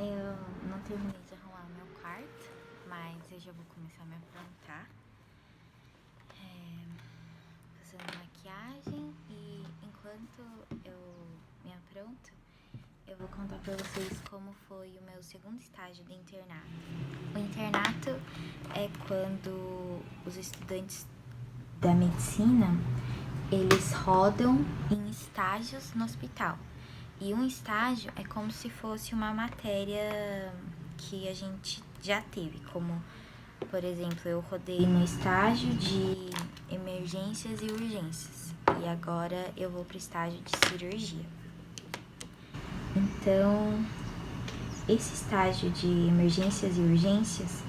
Eu não terminei de arrumar meu quarto, mas eu já vou começar a me aprontar. Fazendo maquiagem e enquanto eu me apronto, eu vou contar pra vocês como foi o meu segundo estágio de internato. O internato é quando os estudantes da medicina, eles rodam em estágios no hospital. E um estágio é como se fosse uma matéria que a gente já teve, como, por exemplo, eu rodei no estágio de emergências e urgências. E agora eu vou pro estágio de cirurgia. Então, esse estágio de emergências e urgências,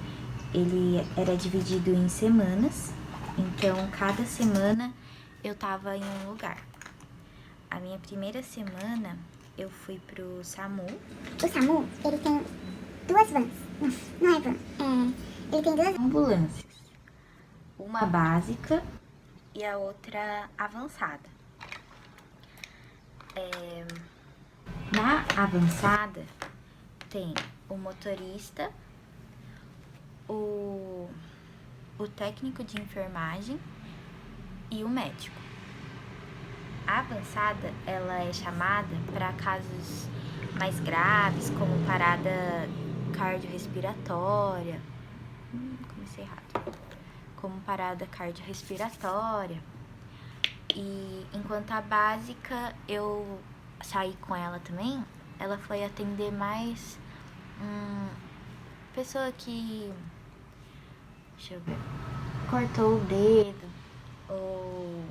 ele era dividido em semanas. Então, cada semana eu tava em um lugar. A minha primeira semana eu fui pro SAMU. O SAMU, ele tem duas vans. Não é van. Ele tem duas Ambulâncias. Uma básica e a outra avançada. Na avançada tem o motorista, o técnico de enfermagem e o médico. A avançada, ela é chamada para casos mais graves, como parada cardiorrespiratória. Comecei errado. Como parada cardiorrespiratória. E enquanto a básica, eu saí com ela também, ela foi atender mais pessoa que, deixa eu ver, cortou o dedo ou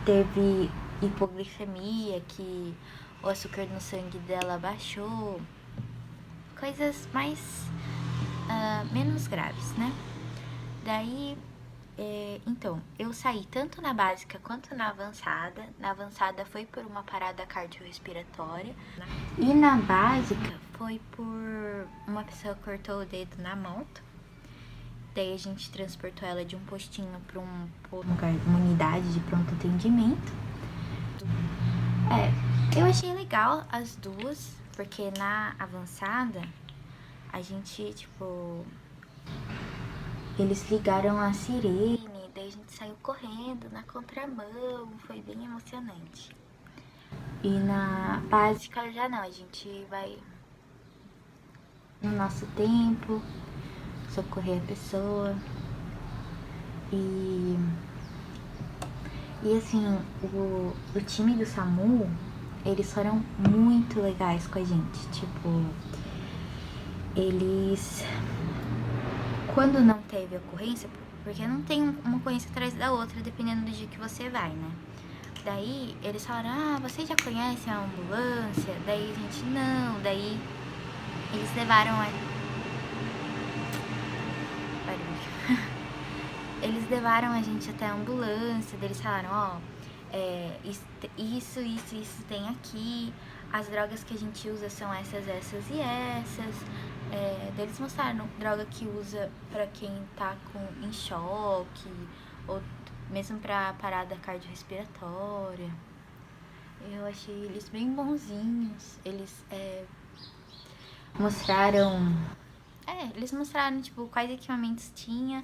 teve hipoglicemia, que o açúcar no sangue dela baixou, coisas mais menos graves, né? Daí, então, eu saí tanto na básica quanto na avançada. Na avançada foi por uma parada cardiorrespiratória e na básica foi por uma pessoa que cortou o dedo na moto. Daí a gente transportou ela de um postinho para uma unidade de pronto atendimento. Eu achei legal as duas, porque na avançada a gente, tipo, eles ligaram a sirene, daí a gente saiu correndo na contramão, foi bem emocionante. E na básica já não, a gente vai no nosso tempo, socorrer a pessoa. E assim, o time do SAMU, eles foram muito legais com a gente. Tipo, eles, quando não teve ocorrência, porque não tem uma ocorrência atrás da outra, dependendo do dia que você vai, né? Daí, eles falaram, vocês já conhecem a ambulância? Daí a gente, não. Daí, eles levaram Eles levaram a gente até a ambulância, daí eles falaram, isso tem aqui, as drogas que a gente usa são essas e essas. Daí eles mostraram droga que usa pra quem tá em choque, ou mesmo pra parada cardiorrespiratória. Eu achei eles bem bonzinhos, eles mostraram... eles mostraram, tipo, quais equipamentos tinha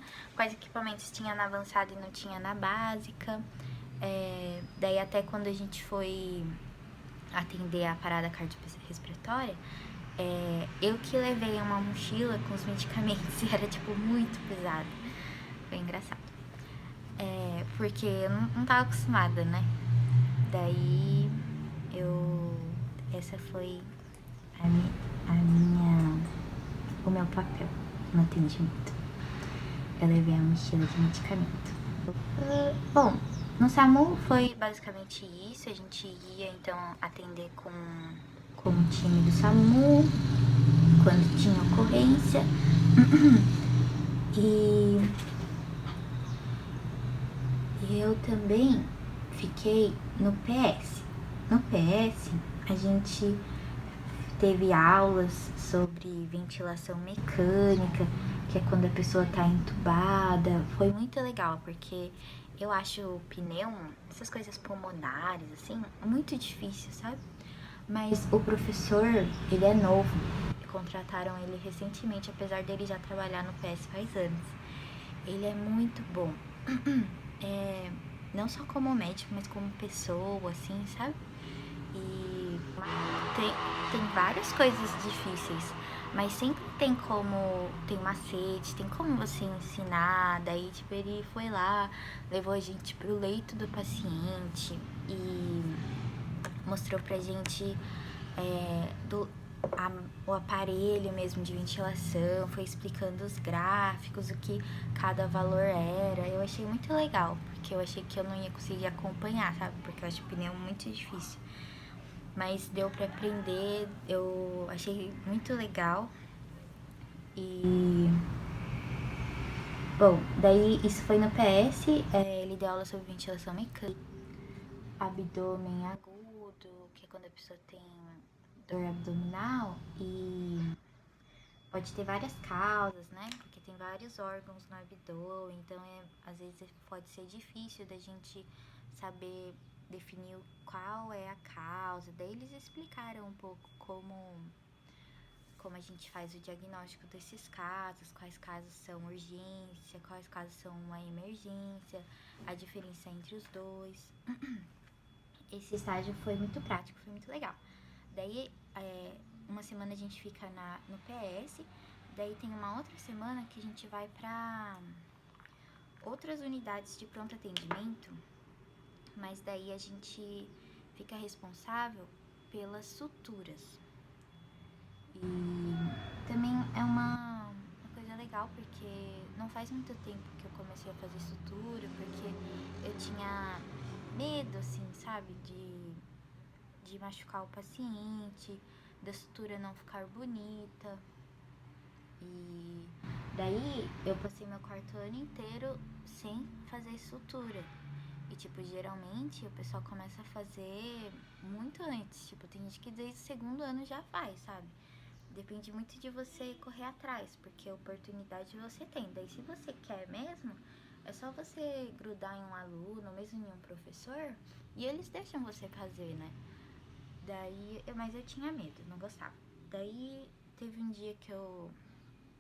na avançada e não tinha na básica. Daí até quando a gente foi atender a parada cardiorrespiratória, eu que levei uma mochila com os medicamentos e era, tipo, muito pesado. Foi engraçado. Porque eu não tava acostumada, né? Daí essa foi o meu papel no atendimento. Eu levei a mochila de medicamento. Bom, no SAMU foi basicamente isso. A gente ia, então, atender com o time do SAMU quando tinha ocorrência. E eu também fiquei no PS. No PS, a gente teve aulas sobre ventilação mecânica, que é quando a pessoa tá entubada. Foi muito legal, porque eu acho o pneu, essas coisas pulmonares, assim, muito difícil, sabe? Mas o professor, ele é novo. Contrataram ele recentemente, apesar dele já trabalhar no PS faz anos. Ele é muito bom. Não só como médico, mas como pessoa, assim, sabe? E tem várias coisas difíceis, mas sempre tem macete, tem como você ensinar. Daí, tipo, ele foi lá, levou a gente pro leito do paciente e mostrou pra gente o aparelho mesmo de ventilação, foi explicando os gráficos, o que cada valor era. Eu achei muito legal, porque eu achei que eu não ia conseguir acompanhar, sabe? Porque eu acho pneu muito difícil. Mas deu pra aprender, eu achei muito legal. E... Bom, daí isso foi no PS, ele deu aula sobre ventilação mecânica, abdômen agudo, que é quando a pessoa tem dor abdominal, e pode ter várias causas, né? Porque tem vários órgãos no abdômen, então às vezes pode ser difícil da gente saber definir qual é a causa. Daí eles explicaram um pouco como a gente faz o diagnóstico desses casos, quais casos são urgência, quais casos são uma emergência, a diferença entre os dois. Esse estágio foi muito prático, foi muito legal. Daí, uma semana a gente fica no PS, daí tem uma outra semana que a gente vai para outras unidades de pronto atendimento, mas daí a gente fica responsável pelas suturas. E também é uma coisa legal, porque não faz muito tempo que eu comecei a fazer sutura, porque eu tinha medo, assim, sabe, de machucar o paciente, da sutura não ficar bonita. E daí eu passei meu quarto ano inteiro sem fazer sutura. E tipo, geralmente o pessoal começa a fazer muito antes. Tipo, tem gente que desde o segundo ano já faz, sabe? Depende muito de você correr atrás, porque oportunidade você tem. Daí se você quer mesmo, é só você grudar em um aluno, mesmo em um professor, e eles deixam você fazer, né? Mas eu tinha medo, não gostava. Daí teve um dia que eu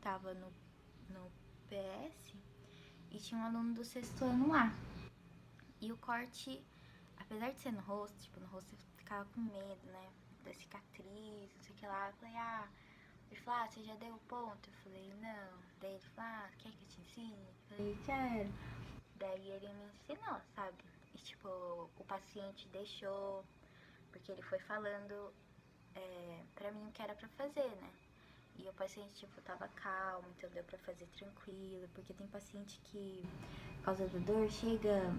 tava no PS e tinha um aluno do sexto ano lá. E o corte, apesar de ser no rosto, tipo, no rosto eu ficava com medo, né? Da cicatriz, não sei o que lá. Eu falei, ele falou, você já deu o ponto? Eu falei, não. Daí ele falou, quer que eu te ensine? Eu falei, quero. Daí ele me ensinou, sabe? E tipo, o paciente deixou, porque ele foi falando pra mim o que era pra fazer, né? E o paciente, tipo, tava calmo, então deu pra fazer tranquilo. Porque tem paciente que, por causa da dor, chega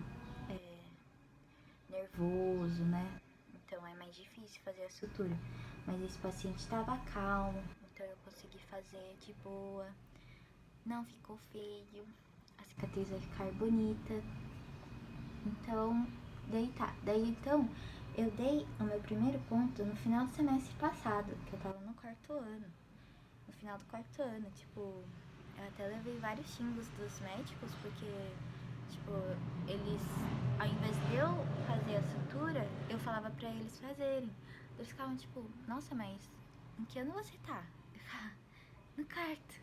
nervoso, né? Então é mais difícil fazer a sutura. Mas esse paciente tava calmo, então eu consegui fazer de boa. Não ficou feio, a cicatriz vai ficar bonita. Então, daí então, eu dei o meu primeiro ponto no final do semestre passado, que eu tava no quarto ano. No final do quarto ano, tipo, eu até levei vários xingos dos médicos, porque, tipo, eles, ao invés de eu fazer a sutura, eu falava pra eles fazerem. Eles ficavam tipo, nossa, mas em que ano você tá? Eu falava, no quarto.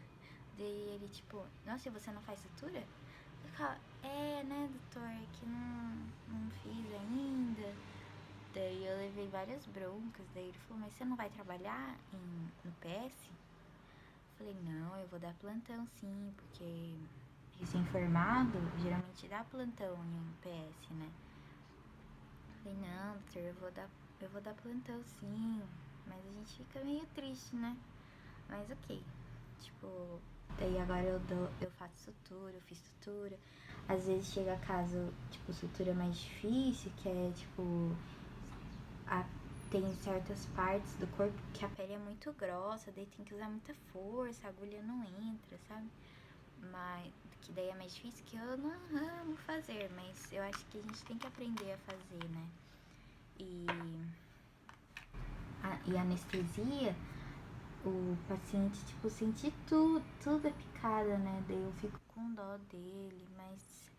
Daí ele, tipo, nossa, e você não faz sutura? Eu ficava, né, doutor, é que não fiz ainda. Daí eu levei várias broncas. Daí ele falou, mas você não vai trabalhar no PS? Falei, não, eu vou dar plantão sim, porque recém-formado geralmente dá plantão em um PS, né? Falei, não, doutor, eu vou dar plantão sim, mas a gente fica meio triste, né? Mas ok. Tipo, daí agora eu faço sutura, eu fiz sutura. Às vezes chega caso, tipo, sutura mais difícil, que é tipo. Tem certas partes do corpo que a pele é muito grossa, daí tem que usar muita força, a agulha não entra, sabe? Mas que daí é mais difícil, que eu não amo fazer, mas eu acho que a gente tem que aprender a fazer, né? E anestesia, o paciente, tipo, sente tudo é picada, né? Daí eu fico com dó dele, mas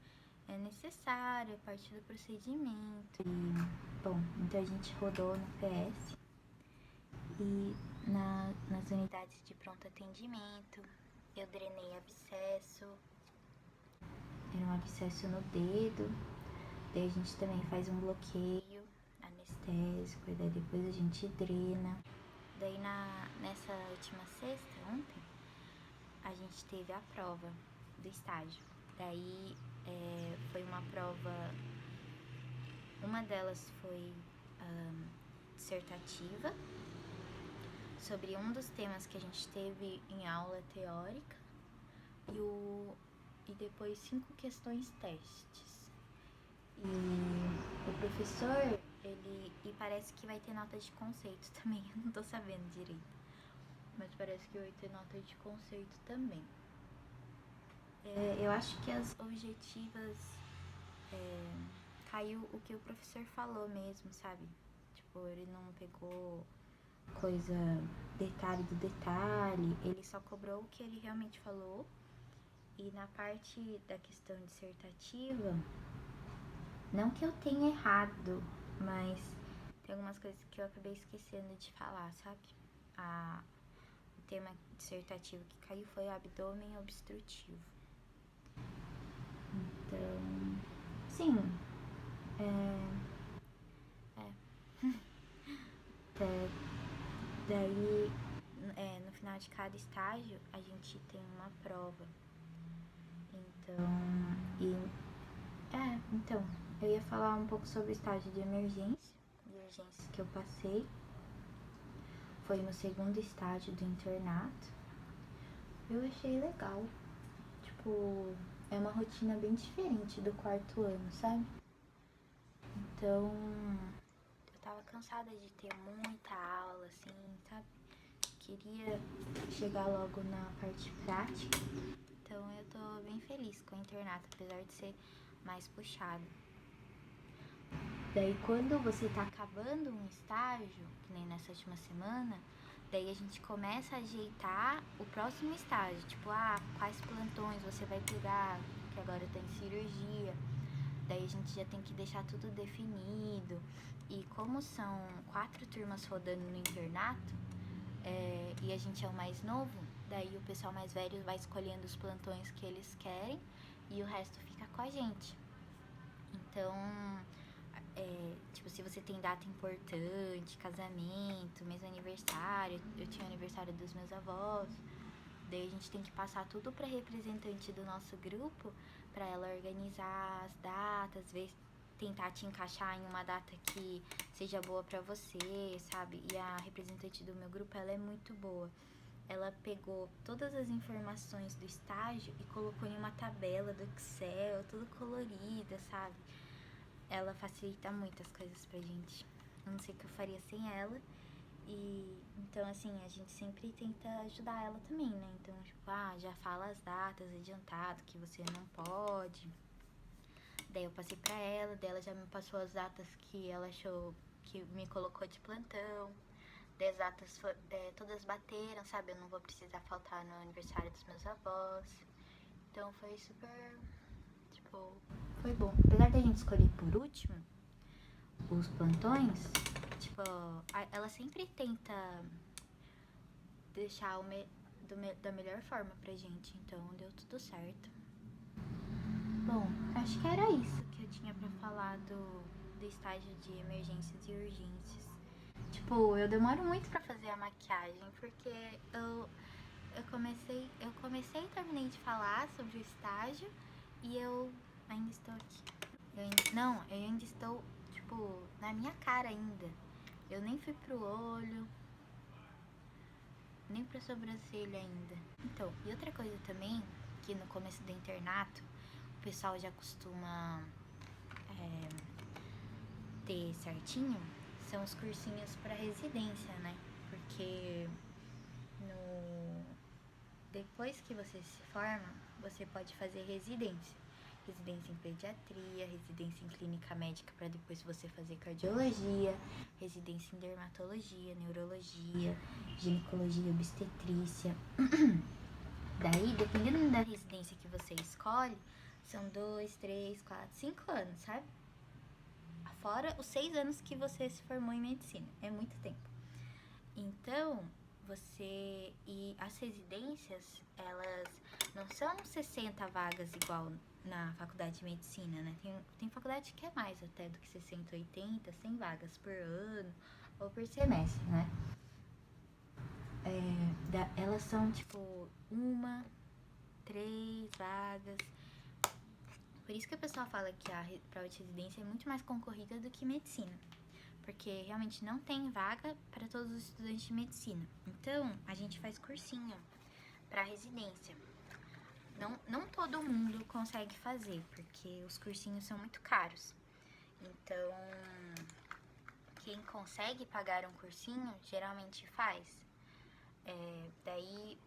é necessário, é parte do procedimento. E, bom, então a gente rodou no PS. E nas unidades de pronto atendimento, eu drenei abscesso. Era um abscesso no dedo. Daí a gente também faz um bloqueio anestésico, e daí depois a gente drena. Daí nessa última sexta, ontem, a gente teve a prova do estágio. Daí foi uma prova, uma delas foi dissertativa, sobre um dos temas que a gente teve em aula teórica, e depois 5 questões testes. E o professor, e parece que vai ter nota de conceito também, eu não tô sabendo direito, mas parece que vai ter nota de conceito também. Eu acho que as objetivas caiu o que o professor falou mesmo, sabe? Tipo, ele não pegou coisa, detalhe do detalhe, ele só cobrou o que ele realmente falou. E na parte da questão dissertativa, não que eu tenha errado, mas tem algumas coisas que eu acabei esquecendo de falar, sabe? O tema dissertativo que caiu foi abdômen obstrutivo. Então, sim, daí, no final de cada estágio, a gente tem uma prova. Então, eu ia falar um pouco sobre o estágio de emergência, de urgências que eu passei. Foi no segundo estágio do internato. Eu achei legal. Tipo, é uma rotina bem diferente do quarto ano, sabe? Então, eu tava cansada de ter muita aula, assim, sabe? Queria chegar logo na parte prática. Então, eu tô bem feliz com o internato, apesar de ser mais puxado. Daí, quando você tá acabando um estágio, que nem nessa última semana, daí a gente começa a ajeitar o próximo estágio. Tipo, quais plantões você vai pegar, que agora tem cirurgia. Daí a gente já tem que deixar tudo definido. E como são 4 turmas rodando no internato, e a gente é o mais novo, daí o pessoal mais velho vai escolhendo os plantões que eles querem e o resto fica com a gente. Então, tipo, se você tem data importante, casamento, mês aniversário, eu tinha aniversário dos meus avós, daí a gente tem que passar tudo pra representante do nosso grupo, pra ela organizar as datas, tentar te encaixar em uma data que seja boa pra você, sabe? E a representante do meu grupo, ela é muito boa. Ela pegou todas as informações do estágio e colocou em uma tabela do Excel, tudo colorida, sabe? Ela facilita muito as coisas pra gente. Eu não sei o que eu faria sem ela. E então, assim, a gente sempre tenta ajudar ela também, né? Então, tipo, já fala as datas adiantado, que você não pode. Daí eu passei pra ela, daí ela já me passou as datas que ela achou que me colocou de plantão. Daí as datas todas bateram, sabe? Eu não vou precisar faltar no aniversário dos meus avós. Então foi super, tipo, foi bom. Apesar da gente escolher por último os plantões, tipo, ela sempre tenta deixar da melhor forma pra gente. Então deu tudo certo. Bom, acho que era isso que eu tinha pra falar do estágio de emergências e urgências. Tipo, eu demoro muito pra fazer a maquiagem, porque eu comecei e terminei de falar sobre o estágio e eu ainda estou aqui. Eu ainda estou, tipo, na minha cara ainda. Eu nem fui pro olho, nem pra sobrancelha ainda. Então, e outra coisa também, que no começo do internato, o pessoal já costuma ter certinho, são os cursinhos pra residência, né? Porque depois que você se forma, você pode fazer residência. Residência em pediatria, residência em clínica médica para depois você fazer cardiologia, residência em dermatologia, neurologia, ginecologia, obstetrícia. Daí, dependendo da residência que você escolhe, são 2, 3, 4, 5 anos, sabe? Fora os 6 anos que você se formou em medicina. É muito tempo. Então, e as residências, elas não são 60 vagas igual na faculdade de medicina, né? Tem faculdade que é mais até do que 60, 80, 100 vagas por ano ou por semestre, né? Elas são tipo 1, 3 vagas. Por isso que o pessoal fala que a prova de residência é muito mais concorrida do que medicina. Porque realmente não tem vaga para todos os estudantes de medicina. Então, a gente faz cursinho para residência. Não todo mundo consegue fazer, porque os cursinhos são muito caros. Então, quem consegue pagar um cursinho, geralmente faz. Daí,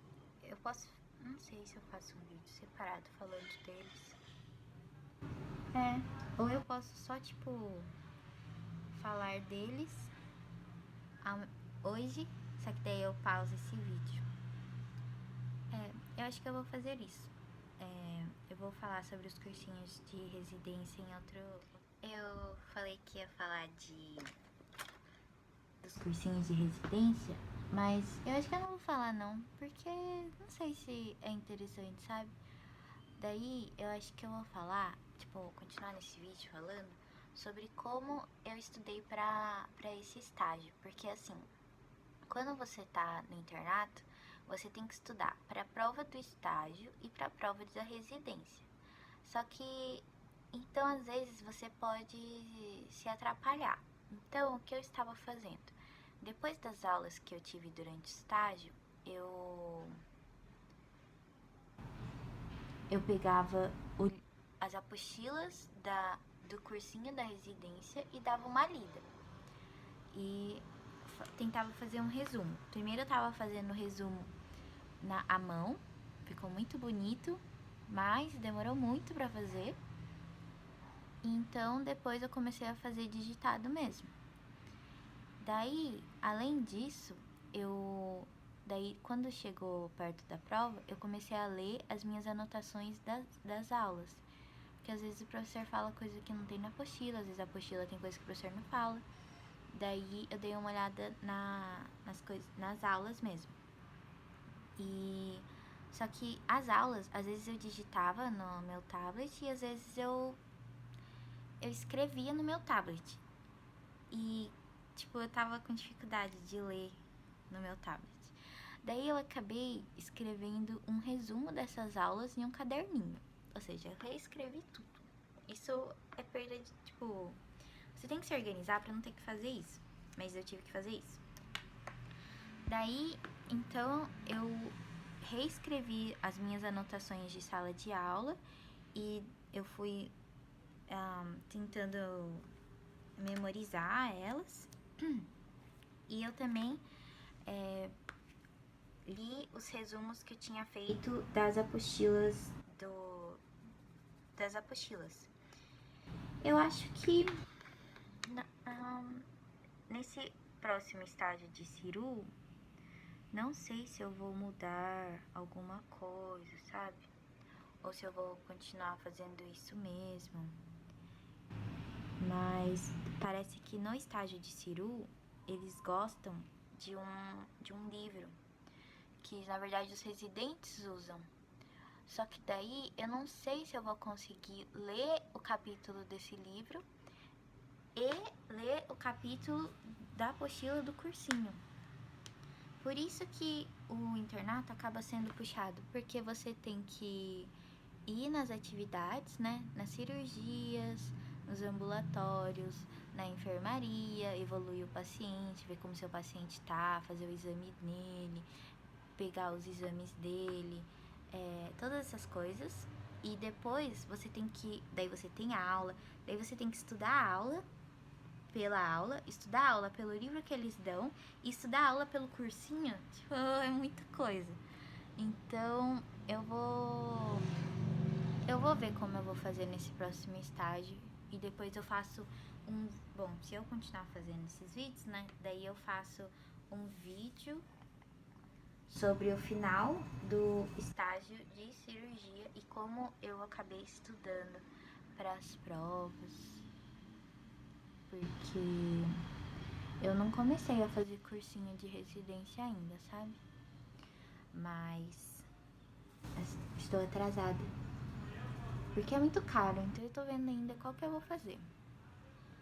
eu posso... Não sei se eu faço um vídeo separado falando deles. Ou eu posso só, tipo, falar deles hoje, só que daí eu pauso esse vídeo. Eu acho que eu vou fazer isso. Eu vou falar sobre os cursinhos de residência em outro... Eu falei que ia falar dos cursinhos de residência, mas eu acho que eu não vou falar não, porque não sei se é interessante, sabe? Daí eu acho que eu vou falar, tipo, continuar nesse vídeo falando sobre como eu estudei pra esse estágio. Porque assim, quando você tá no internato, você tem que estudar para a prova do estágio e para a prova da residência. Só que, então às vezes você pode se atrapalhar. Então, o que eu estava fazendo? Depois das aulas que eu tive durante o estágio, eu pegava as apostilas do cursinho da residência e dava uma lida. E tentava fazer um resumo. Primeiro eu tava fazendo o resumo à mão, ficou muito bonito, mas demorou muito pra fazer. Então depois eu comecei a fazer digitado mesmo. Daí, além disso, daí quando chegou perto da prova, eu comecei a ler as minhas anotações das aulas. Porque às vezes o professor fala coisa que não tem na apostila, às vezes a apostila tem coisa que o professor não fala. Daí eu dei uma olhada nas aulas mesmo. Só que as aulas, às vezes eu digitava no meu tablet e às vezes eu escrevia no meu tablet. E, tipo, eu tava com dificuldade de ler no meu tablet. Daí eu acabei escrevendo um resumo dessas aulas em um caderninho. Ou seja, eu reescrevi tudo. Isso é perda de, tipo... Você tem que se organizar pra não ter que fazer isso. Mas eu tive que fazer isso. Daí, então, eu reescrevi as minhas anotações de sala de aula e eu fui tentando memorizar elas. E eu também li os resumos que eu tinha feito das apostilas Eu acho que nesse próximo estágio de Ciru, não sei se eu vou mudar alguma coisa, sabe? Ou se eu vou continuar fazendo isso mesmo. Mas parece que no estágio de Ciru, eles gostam de um livro que, na verdade, os residentes usam. Só que daí eu não sei se eu vou conseguir ler o capítulo desse livro e ler o capítulo da apostila do cursinho. Por isso que o internato acaba sendo puxado, porque você tem que ir nas atividades, né? Nas cirurgias, nos ambulatórios, na enfermaria, evoluir o paciente, ver como seu paciente tá, fazer o exame nele, pegar os exames dele, todas essas coisas. E depois você tem que... Daí você tem a aula, daí você tem que estudar a aula pela aula, estudar a aula pelo livro que eles dão e estudar a aula pelo cursinho. Tipo, é muita coisa. Então, eu vou ver como eu vou fazer nesse próximo estágio. E depois eu faço Bom, se eu continuar fazendo esses vídeos, né? Daí eu faço um vídeo sobre o final do estágio de cirurgia e como eu acabei estudando para as provas. Porque Eu não comecei a fazer cursinho de residência ainda, sabe? Mas estou atrasada. Porque é muito caro, então eu tô vendo ainda qual que eu vou fazer.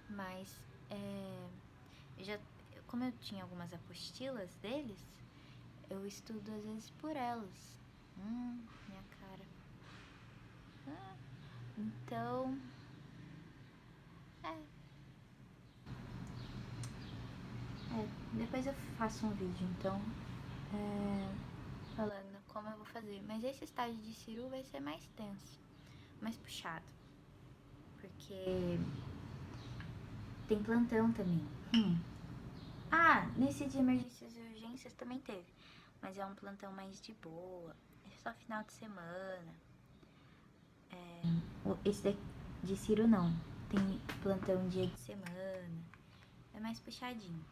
Mas, como eu tinha algumas apostilas deles, eu estudo às vezes por elas. Minha cara. Então, depois eu faço um vídeo, então, falando como eu vou fazer. Mas esse estágio de Ciru vai ser mais tenso, mais puxado. Porque tem plantão também. Nesse de emergências e urgências também teve. Mas é um plantão mais de boa. É só final de semana. Esse de Ciro não. Tem plantão dia de semana. É mais puxadinho.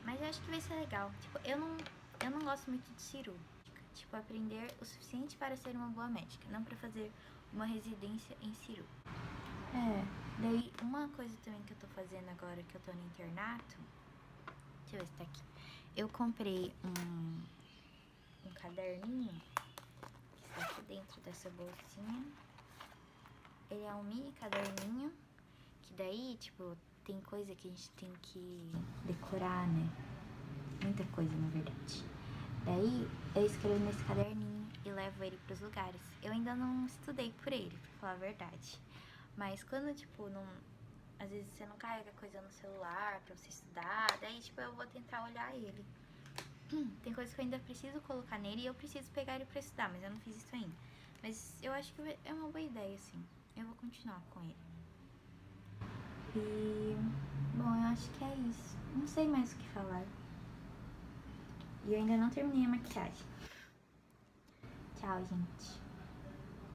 Mas eu acho que vai ser legal. Tipo, eu não gosto muito de cirúrgica. Tipo, aprender o suficiente para ser uma boa médica. Não para fazer uma residência em ciru. Daí uma coisa também que eu tô fazendo agora que eu tô no internato. Deixa eu ver se tá aqui. Eu comprei um caderninho que está aqui dentro dessa bolsinha. Ele é um mini caderninho que daí, tipo, tem coisa que a gente tem que decorar, né? Muita coisa, na verdade. Daí eu escrevo nesse caderninho e levo ele pros lugares. Eu ainda não estudei por ele, pra falar a verdade. Mas quando, tipo, às vezes você não carrega coisa no celular pra você estudar, daí, tipo, eu vou tentar olhar ele. Tem coisas que eu ainda preciso colocar nele e eu preciso pegar ele pra estudar, mas eu não fiz isso ainda. Mas eu acho que é uma boa ideia, assim. Eu vou continuar com ele. E, bom, eu acho que é isso. Não sei mais o que falar. E eu ainda não terminei a maquiagem. Tchau, gente.